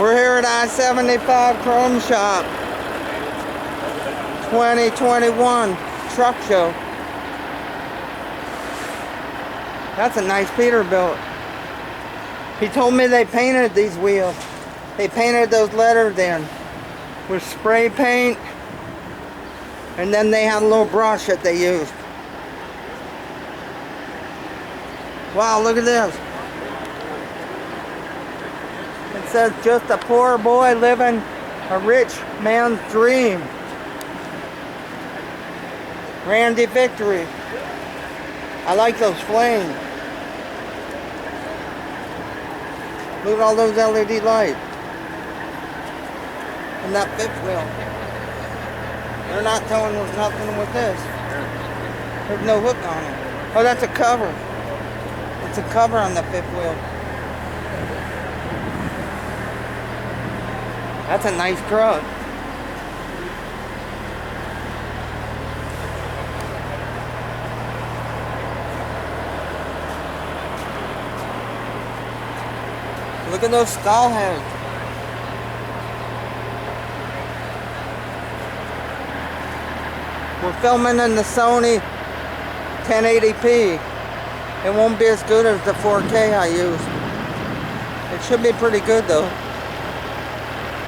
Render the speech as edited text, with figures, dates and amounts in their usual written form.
We're here at I-75 Chrome Shop 2021 truck show. That's a nice Peterbilt. He told me they painted these wheels. They painted those letters in with spray paint, and then they had a little brush that they used. Wow, look at this. It says, just a poor boy living a rich man's dream. Randy Victory. I like those flames. Look at all those LED lights. And that fifth wheel. They're not telling us nothing with this. There's no hook on it. Oh, that's a cover. It's a cover on the fifth wheel. That's a nice truck. Look at those stall heads. We're filming in the Sony 1080p. It won't be as good as the 4K I use. It should be pretty good though.